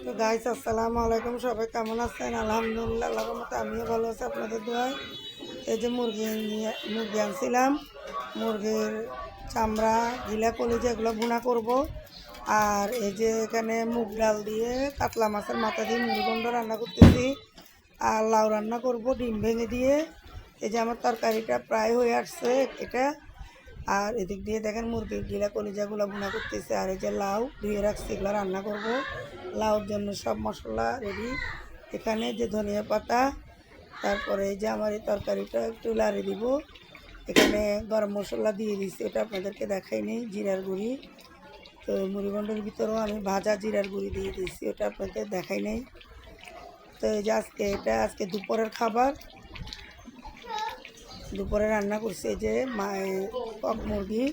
তো গাইস, আসসালামু আলাইকুম। সবাই কেমন আছেন? আলহামদুলিল্লাহ, আল্লাহর মতো আমিও ভালো আছি আপনাদের দোয়ায়। এই যে মুরগি আনছিলাম, মুরগির চামড়া, গিলা, কলিজা এগুলো ভুনা করব। আর এই যে এখানে মুগ ডাল দিয়ে কাতলা মাছের মাথা দিয়ে মুরগন্ড রান্না করতেছি। আর লাউ রান্না করব ডিম ভেঙে দিয়ে। এই যে আমার তরকারিটা প্রায় হয়ে আসছে এটা। আর এদিক দিয়ে দেখেন মুরগির গিলা কলিজাগুলো ভুনা করতেছে। আর এই যে লাউ ধুয়ে রাখছি, এগুলো রান্না করব। লাউর জন্য সব মশলা রেডি। এখানে যে ধনিয়া পাতা, তারপরে এই যে আমার এই তরকারিটা একটু লাড়ি দিব। এখানে গরম মশলা দিয়ে দিছি, এটা আপনাদেরকে দেখাইনি, জিরার গুঁড়ি। তো মুড়িঘণ্টের ভিতরেও আমি ভাজা জিরার গুঁড়ি দিয়ে দিয়েছি, ওটা আপনাদের দেখাই নাই। তো এই যে আজকে দুপুরের খাবার, দুপুরে রান্না করছি। এই যে কক মুরগি,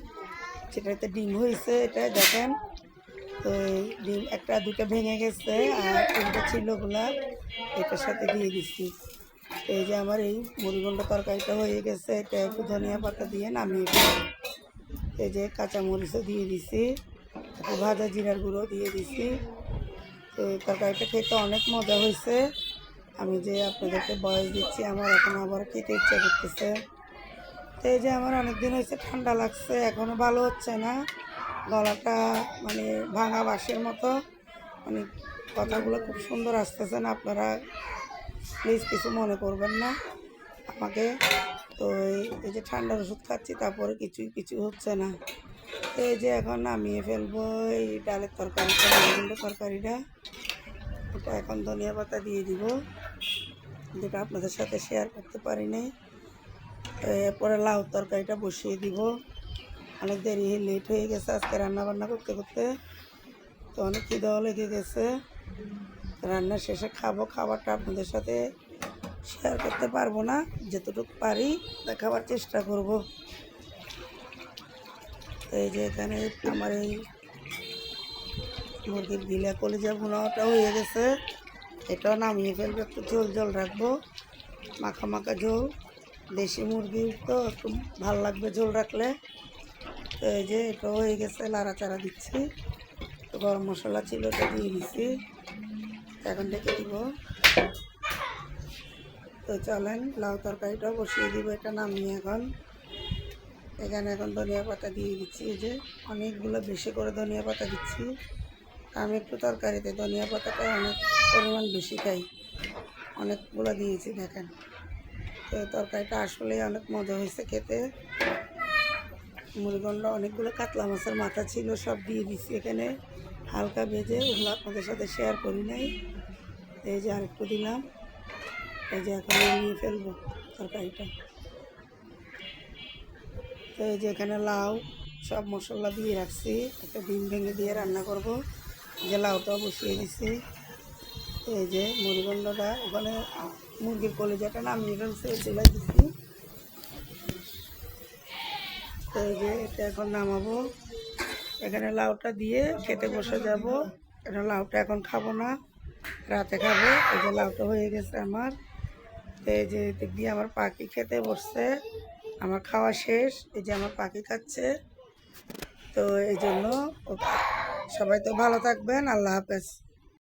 সেটাতে ডিম হয়েছে, এটা দেখেন। তো ডিম একটা দুটো ভেঙে গেছে, আর তিনটা ছিল ওগুলা এটার সাথে দিয়ে দিচ্ছি। তো এই যে আমার এই মুড়িঘণ্ট তরকারিটা হয়ে গেছে, এটা একটু ধনিয়া পাতা দিয়ে নামিয়ে ফেলি। এই যে কাঁচামরিচও দিয়ে দিছি, একটু ভাজা জিরার গুঁড়ো দিয়ে দিছি। তো তরকারিটা খেতে অনেক মজা হয়েছে। আমি যে আপনাদেরকে বয়স দিচ্ছি, আমার এখন আবার খেতে ইচ্ছা করতেছে। তো এই যে আমার অনেক দিন হয়েছে, ঠান্ডা লাগছে, এখনও ভালো হচ্ছে না, গলাটা মানে ভাঙা বাঁশের মতো, মানে কথাগুলো খুব সুন্দর আসতেছে না। আপনারা প্লিজ কিছু মনে করবেন না আমাকে। তো এই যে ঠান্ডার ওষুধ খাচ্ছি, তারপরে কিছু হচ্ছে না। তো এই যে এখন নামিয়ে ফেলবো এই ডালের তরকারিটা, তরকারিটা। এটা এখন ধনিয়া পাতা দিয়ে দিব, যেটা আপনাদের সাথে শেয়ার করতে পারি নাই। এরপরে লাউ তরকারিটা বসিয়ে দিব। অনেক দেরি লেট হয়ে গেছে আজকে রান্না বান্না করতে করতে। তো অনেক খিদেও লেগে গেছে। রান্না শেষে খাবো, খাবারটা আপনাদের সাথে শেয়ার করতে পারবো না, যতটুকু পারি দেখাবার চেষ্টা করব। তো এই যে এখানে আমার এই মুরগির গিলা কলিজা ভুনাটা হয়ে গেছে, এটাও নামিয়ে ফেলবো। একটু ঝোল ঝোল রাখবো, মাখা মাখা ঝোল। দেশি মুরগির তো একটু ভালো লাগবে ঝোল রাখলে। তো এই যে এটাও হয়ে গেছে, লাড়াচাড়া দিচ্ছি। তো গরম মশলা ছিল, এটা দিয়ে দিচ্ছি, এখন ডেকে দিব। তো চলেন লাউ তরকারিটাও বসিয়ে দিব, এটা নামিয়ে এখানে এখন ধনিয়া পাতা দিয়ে দিচ্ছি। এই যে অনেকগুলো বেশি করে ধনিয়া পাতা দিচ্ছি। আমি একটু তরকারিতে ধনিয়া পাতাটা অনেক পরিমাণ বেশি খাই, অনেকগুলো দিয়েছি দেখেন। তো তরকারিটা আসলে অনেক মজা হয়েছে খেতে। মুড়িঘণ্ট অনেকগুলো কাতলা মাছের মাথা ছিল, সব দিয়ে দিচ্ছি এখানে হালকা ভেজে, ওগুলো আপনাদের সাথে শেয়ার করি নাই। এই যে আরেকটু দিলাম। এই যে এখন নিয়ে ফেলবো তরকারিটা। তো এই যে এখানে লাউ সব মশলা দিয়ে রাখছি, একটা ডিম ভেঙে দিয়ে রান্না করব। যে লাউটাও বসিয়ে দিচ্ছি। এই যে মুড়িঘণ্টটা ওখানে মুরগির কলিজাটা নামিয়ে ফেলছে, চুলাই দিচ্ছি। তো এই যে এটা এখন নামাবো, এখানে লাউটা দিয়ে খেতে বসে যাব। এটা লাউটা এখন খাবো না, রাতে খাবো। এই যে লাউটা হয়ে গেছে আমার। তো এই যে দিক দিয়ে আমার পাখি খেতে বসছে, আমার খাওয়া শেষ। এই যে আমার পাখি খাচ্ছে। তো এই জন্য সবাই তো ভালো থাকবেন, আল্লাহ হাফেজ।